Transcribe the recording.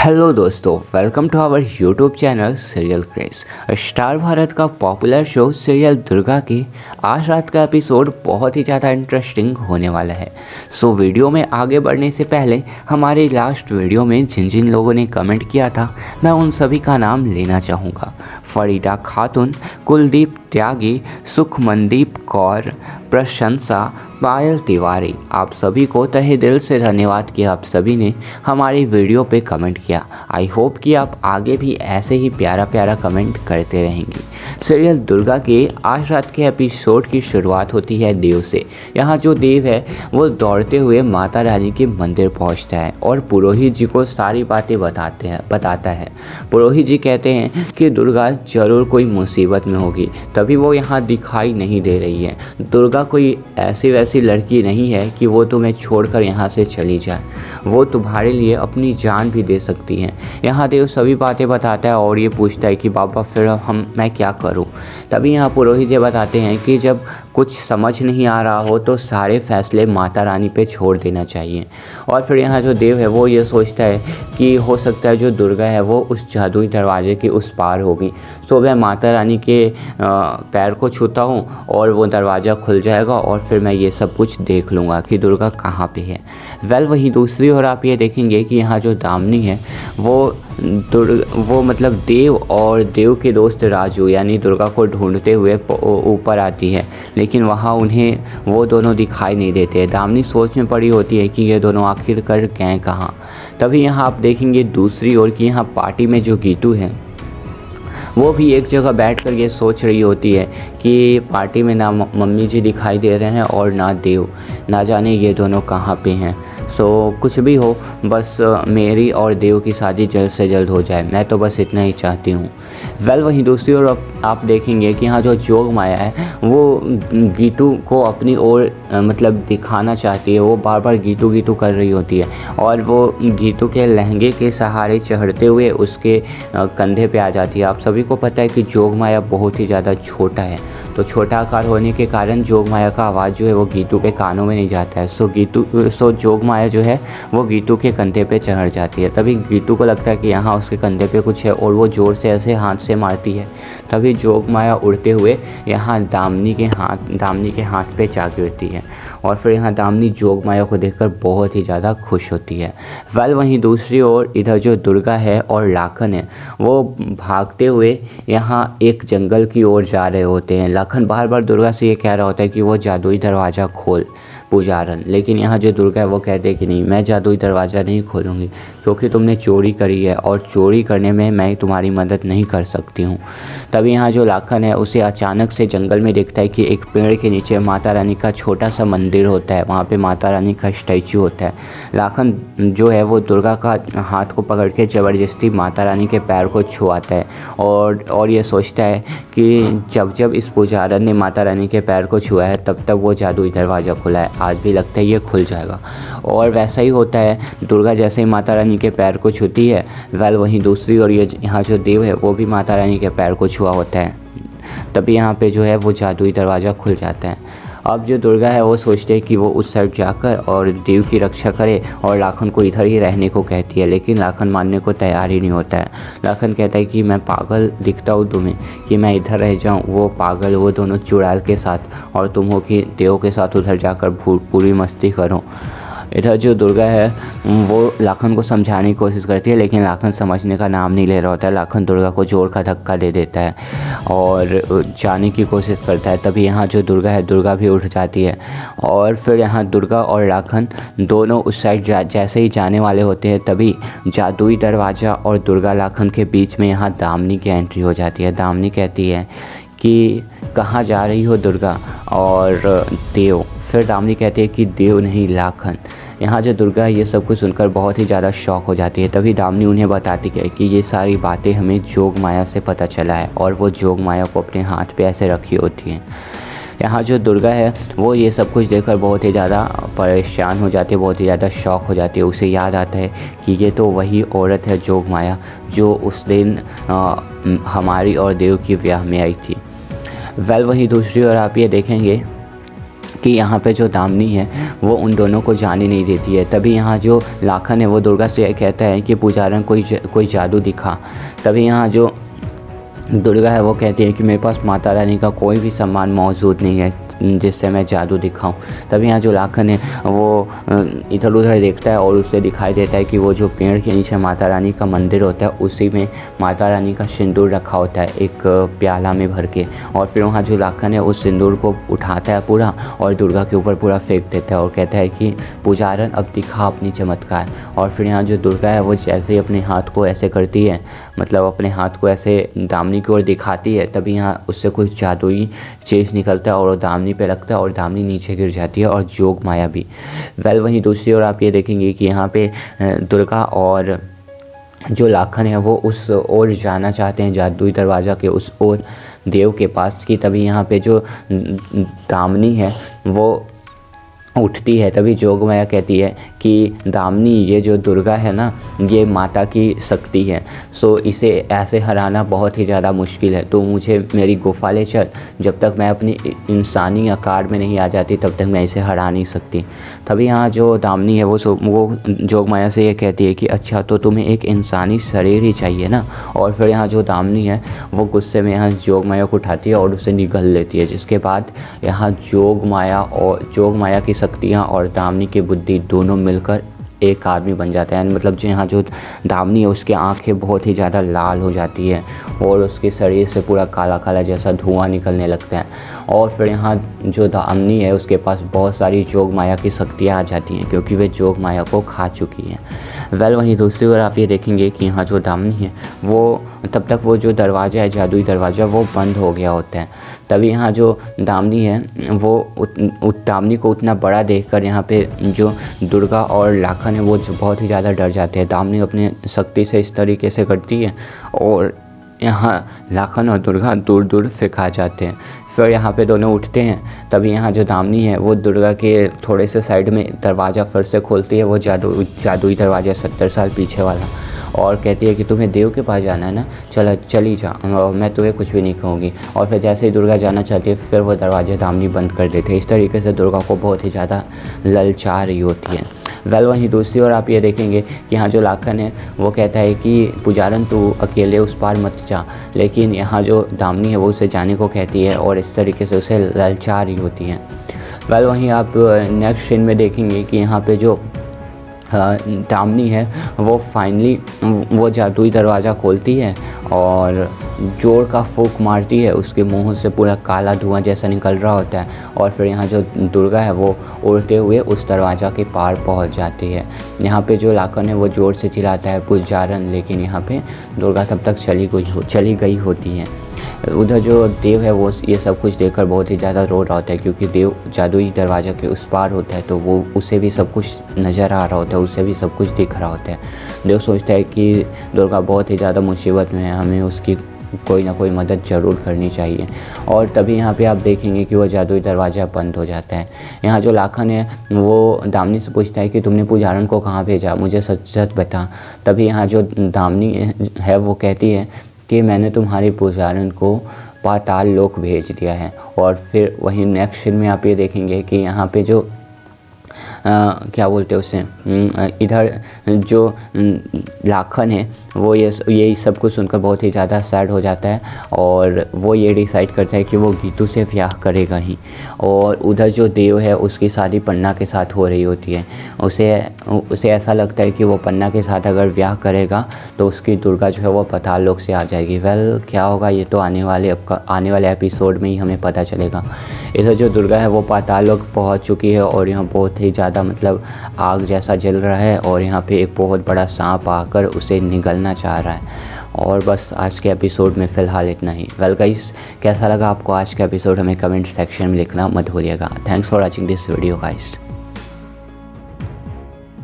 Hello दोस्तों, welcome to our YouTube channel serial craze. Star Bharat का popular show serial Durga की आज रात का एपिसोड बहुत ही ज़्यादा इंटरेस्टिंग होने वाला है। सो वीडियो में आगे बढ़ने से पहले हमारे लास्ट वीडियो में जिन जिन लोगों ने कमेंट किया था मैं उन सभी का नाम लेना चाहूँगा। फरीदा खातून, कुलदीप त्यागी, सुखमनदीप कौर, प्रशंसा, पायल तिवारी, आप सभी को तहे दिल से धन्यवाद कि आप सभी ने हमारी वीडियो पे कमेंट किया। आई होप कि आप आगे भी ऐसे ही प्यारा प्यारा कमेंट करते रहेंगे। सीरियल दुर्गा के आज रात के एपिसोड की शुरुआत होती है देव से। यहाँ जो देव है वो दौड़ते हुए माता रानी के मंदिर पहुँचता है और पुरोहित जी को सारी बातें बताता है। पुरोहित जी कहते हैं कि दुर्गा जरूर कोई मुसीबत में होगी, तभी वो यहाँ दिखाई नहीं दे रही है। दुर्गा कोई ऐसी वैसी लड़की नहीं है कि वो तुम्हें छोड़कर यहाँ से चली जाए, वो तुम्हारे लिए अपनी जान भी दे सकती है। यहाँ देव सभी बातें बताता है और ये पूछता है कि बाबा फिर मैं क्या करूँ। तभी यहाँ पुरोहित जी बताते हैं कि जब कुछ समझ नहीं आ रहा हो तो सारे फैसले माता रानी पे छोड़ देना चाहिए। और फिर यहाँ जो देव है वो ये सोचता है कि हो सकता है जो दुर्गा है वो उस जादुई दरवाजे के उस पार होगी। तो मैं माता रानी के पैर को छूता हूँ और वो दरवाज़ा खुल जाएगा और फिर मैं ये सब कुछ देख लूँगा कि दुर्गा कहाँ पे है। वहीं दूसरी ओर आप ये देखेंगे कि यहाँ जो दामिनी है वो मतलब देव और देव के दोस्त राजू यानी दुर्गा को ढूंढते हुए ऊपर आती है, लेकिन वहाँ उन्हें वो दोनों दिखाई नहीं देते। दामिनी सोच में पड़ी होती है कि ये दोनों आखिर कर गए कहाँ। तभी यहाँ आप देखेंगे दूसरी ओर कि यहाँ पार्टी में जो गीतू है वो भी एक जगह बैठकर ये सोच रही होती है कि पार्टी में ना मम्मी जी दिखाई दे रहे हैं और ना देव, ना जाने ये दोनों कहाँ पे हैं। सो कुछ भी हो, बस मेरी और देव की शादी जल्द से जल्द हो जाए, मैं तो बस इतना ही चाहती हूँ। वहीं दूसरी ओर आप देखेंगे कि यहाँ जो जोग माया है वो गीतू को अपनी ओर मतलब दिखाना चाहती है। वो बार बार गीतू गीतू कर रही होती है और वो गीतू के लहंगे के सहारे चढ़ते हुए उसके कंधे पे आ जाती है। आप सभी को पता है कि जोग माया बहुत ही ज़्यादा छोटा है, तो छोटा आकार होने के कारण जोग माया का आवाज़ जो है वो गीतू के कानों में नहीं जाता है। सो जोग माया जो है वो गीतू के कंधे पे चढ़ जाती है। तभी गीतू को लगता है कि यहाँ उसके कंधे पे कुछ है और वो ज़ोर से ऐसे हाथ से मारती है। तभी जोग माया उड़ते हुए यहाँ दामिनी के हाथ पे जा गिरती है और फिर यहाँ दामिनी जोग माया को देखकर बहुत ही ज़्यादा खुश होती है। वहीं दूसरी ओर इधर जो दुर्गा है और लाखन है वो भागते हुए यहाँ एक जंगल की ओर जा रहे होते हैं। लाखन बार बार दुर्गा से ये कह रहा होता है कि वो जादुई दरवाज़ा खोल पुजारन, लेकिन यहाँ जो दुर्गा है वो कहते हैं कि नहीं, मैं जादुई दरवाज़ा नहीं खोलूँगी क्योंकि तुमने चोरी करी है और चोरी करने में मैं तुम्हारी मदद नहीं कर सकती हूँ। तभी यहाँ जो लाखन है उसे अचानक से जंगल में दिखता है कि एक पेड़ के नीचे माता रानी का छोटा सा मंदिर होता है, वहाँ पे माता रानी का स्टैचू होता है। लाखन जो है वो दुर्गा का हाथ को पकड़ के ज़बरदस्ती माता रानी के पैर को छुआता है और ये सोचता है कि जब इस पुजारन ने माता रानी के पैर को छुआ है तब तक वो जादुई दरवाज़ा खुला है, आज भी लगता है ये खुल जाएगा। और वैसा ही होता है, दुर्गा जैसे ही माता रानी के पैर को छूती है वहीं दूसरी ओर यहाँ जो देव है वो भी माता रानी के पैर को छुआ होता है। तभी यहाँ पे जो है वो जादुई दरवाज़ा खुल जाता है। अब जो दुर्गा है वो सोचते है कि वो उस साइड जाकर और देव की रक्षा करे और लाखन को इधर ही रहने को कहती है, लेकिन लाखन मानने को तैयार ही नहीं होता है। लाखन कहता है कि मैं पागल दिखता हूँ तुम्हें कि मैं इधर रह जाऊँ, वो पागल वो दोनों चुड़ैल के साथ और तुम हो कि देव के साथ उधर जाकर पूरी मस्ती करो। इधर जो दुर्गा है वो लाखन को समझाने की कोशिश करती है, लेकिन लाखन समझने का नाम नहीं ले रहा होता है। लाखन दुर्गा को जोर का धक्का दे देता है और जाने की कोशिश करता है। तभी यहाँ जो दुर्गा है दुर्गा भी उठ जाती है और फिर यहाँ दुर्गा और लाखन दोनों उस साइड जैसे ही जाने वाले होते हैं तभी जादुई दरवाज़ा और दुर्गा लाखन के बीच में यहाँ दामिनी की एंट्री हो जाती है। दामिनी कहती है कि कहाँ जा रही हो दुर्गा और देव। फिर दामिनी कहती है कि देव नहीं लाखन। यहाँ जो दुर्गा है ये सब कुछ सुनकर बहुत ही ज़्यादा शॉक हो जाती है। तभी दामिनी उन्हें बताती है कि ये सारी बातें हमें जोग माया से पता चला है और वो जोग माया को अपने हाथ पे ऐसे रखी होती हैं। यहाँ जो दुर्गा है वो ये सब कुछ देखकर बहुत ही ज़्यादा परेशान हो जाती है, बहुत ही ज़्यादा शॉक हो जाती है। उसे याद आता है कि ये तो वही औरत है जोग माया जो उस दिन हमारी और देव की ब्याह में आई थी। वहीं दूसरी ओर आप ये देखेंगे कि यहाँ पे जो दामिनी है वो उन दोनों को जाने नहीं देती है। तभी यहाँ जो लाखन है वो दुर्गा से कहता है कि पुजारन कोई जादू दिखा। तभी यहाँ जो दुर्गा है वो कहती है कि मेरे पास माता रानी का कोई भी सामान मौजूद नहीं है जिससे मैं जादू दिखाऊं। तभी यहाँ जो लाखन है वो इधर उधर देखता है और उससे दिखाई देता है कि वो जो पेड़ के नीचे माता रानी का मंदिर होता है उसी में माता रानी का सिंदूर रखा होता है एक प्याला में भर के। और फिर वहाँ जो लाखन है उस सिंदूर को उठाता है पूरा और दुर्गा के ऊपर पूरा फेंक देता है और कहता है कि पुजारन अब दिखा अपनी चमत्कार। और फिर यहाँ जो दुर्गा है वो जैसे ही अपने हाथ को ऐसे करती है, मतलब अपने हाथ को ऐसे दामिनी की ओर दिखाती है, तभी यहाँ उससे कुछ जादुई चीज़ निकलता है और वो दामिनी पे लगता है और दामिनी नीचे गिर जाती है और जोग माया भी। वहीं दूसरी ओर आप ये देखेंगे कि यहाँ पे दुर्गा और जो लाखन है वो उस ओर जाना चाहते हैं, जादुई दरवाज़ा के उस ओर देव के पास की। तभी यहाँ पे जो दामिनी है वो उठती है। तभी जोग माया कहती है कि दामिनी, ये जो दुर्गा है ना ये माता की शक्ति है, सो इसे ऐसे हराना बहुत ही ज़्यादा मुश्किल है, तो मुझे मेरी गुफा ले चल, जब तक मैं अपनी इंसानी आकार में नहीं आ जाती तब तक मैं इसे हरा नहीं सकती। तभी यहाँ जो दामिनी है वो जोग माया से ये कहती है कि अच्छा तो तुम्हें एक इंसानी शरीर ही चाहिए ना। और फिर यहाँ जो दामिनी है वो गुस्से में यहाँ जोग माया को उठाती है और उसे निगल लेती है, जिसके बाद यहाँ जोग माया की शक्तियाँ और दामिनी की बुद्धि दोनों मिलकर एक आदमी बन जाता है। मतलब जो यहाँ जो दामिनी है उसकी आंखें बहुत ही ज़्यादा लाल हो जाती है और उसके शरीर से पूरा काला काला जैसा धुआं निकलने लगता है। और फिर यहाँ जो दामिनी है उसके पास बहुत सारी जोग माया की शक्तियाँ आ जाती हैं क्योंकि वे जोग माया को खा चुकी हैं। वहीं दूसरी ओर आप ये देखेंगे कि यहाँ जो दामिनी है वो तब तक वो जो दरवाज़ा है, जादुई दरवाज़ा, वो बंद हो गया होता है। तभी यहाँ जो दामिनी है वो दामिनी को उतना बड़ा देखकर यहाँ पे जो दुर्गा और लाखन है वो बहुत ही ज़्यादा डर जाते हैं। दामिनी अपने शक्ति से इस तरीके से करती है और यहाँ लाखन और दुर्गा दूर दूर फेंका जाते हैं। फिर यहाँ पे दोनों उठते हैं। तभी यहाँ जो दामिनी है वो दुर्गा के थोड़े से साइड में दरवाज़ा फिर से खोलती है, वो जादुई दरवाज़ा 70 साल पीछे वाला, और कहती है कि तुम्हें देव के पास जाना है ना, चली जा, मैं तुम्हें कुछ भी नहीं कहूँगी। और फिर जैसे ही दुर्गा जाना चाहती है फिर वो दरवाजे दामिनी बंद कर देते हैं। इस तरीके से दुर्गा को बहुत ही ज़्यादा ललचा रही होती है। वहीं दूसरी ओर आप ये देखेंगे कि यहाँ जो लाखन है वो कहता है कि पुजारन तू अकेले उस पार मत जा, लेकिन यहाँ जो दामिनी है वो उसे जाने को कहती है और इस तरीके से उसे ललचा रही होती है। वहीं आप नेक्स्ट सीन में देखेंगे कि यहाँ पे जो दामिनी है वो फाइनली वो जादुई दरवाज़ा खोलती है और जोर का फूंक मारती है, उसके मुंह से पूरा काला धुआं जैसा निकल रहा होता है। और फिर यहाँ जो दुर्गा है वो उड़ते हुए उस दरवाज़ा के पार पहुँच जाती है। यहाँ पे जो लाखन है वो ज़ोर से चिल्लाता है पुजारन, लेकिन यहाँ पे दुर्गा तब तक चली गई होती है। उधर जो देव है वो ये सब कुछ देखकर बहुत ही ज़्यादा रो रहा होता है क्योंकि देव जादुई दरवाज़ा के उस पार होता है, तो वो उसे भी सब कुछ नज़र आ रहा होता है, उसे भी सब कुछ दिख रहा होता है। देव सोचता है कि दुर्गा बहुत ही ज़्यादा मुसीबत में है, हमें उसकी कोई ना कोई मदद ज़रूर करनी चाहिए। और तभी यहाँ पे आप देखेंगे कि वो जादुई दरवाज़ा बंद हो जाता है। यहाँ जो लाखन है वो दामिनी से पूछता है कि तुमने पुजारन को कहाँ भेजा, मुझे सच सच बता। तभी यहाँ जो दामिनी है वो कहती है कि मैंने तुम्हारे पुजारन को पाताल लोक भेज दिया है। और फिर वहीं नेक्स्ट सीन में आप ये देखेंगे कि यहाँ पे जो क्या बोलते हैं उसे, इधर जो लाखन है वो ये सब कुछ सुनकर बहुत ही ज़्यादा सैड हो जाता है और वो ये डिसाइड करता है कि वो गीतू से ब्याह करेगा ही। और उधर जो देव है उसकी शादी पन्ना के साथ हो रही होती है। उसे ऐसा लगता है कि वो पन्ना के साथ अगर ब्याह करेगा तो उसकी दुर्गा जो है वो पाताल लोक से आ जाएगी। क्या होगा ये तो आने वाले एपिसोड में ही हमें पता चलेगा। इधर जो दुर्गा है वो पाताल लोक पहुँच चुकी है और यहाँ बहुत ही ज़्यादा मतलब आग जैसा जल रहा है और यहाँ पे एक बहुत बड़ा सांप आकर उसे निगलना चाह रहा है। और बस आज के एपिसोड में फ़िलहाल इतना ही। गाइस, कैसा लगा आपको आज का एपिसोड हमें कमेंट सेक्शन में लिखना मत भूलिएगा। Thanks for watching this video guys.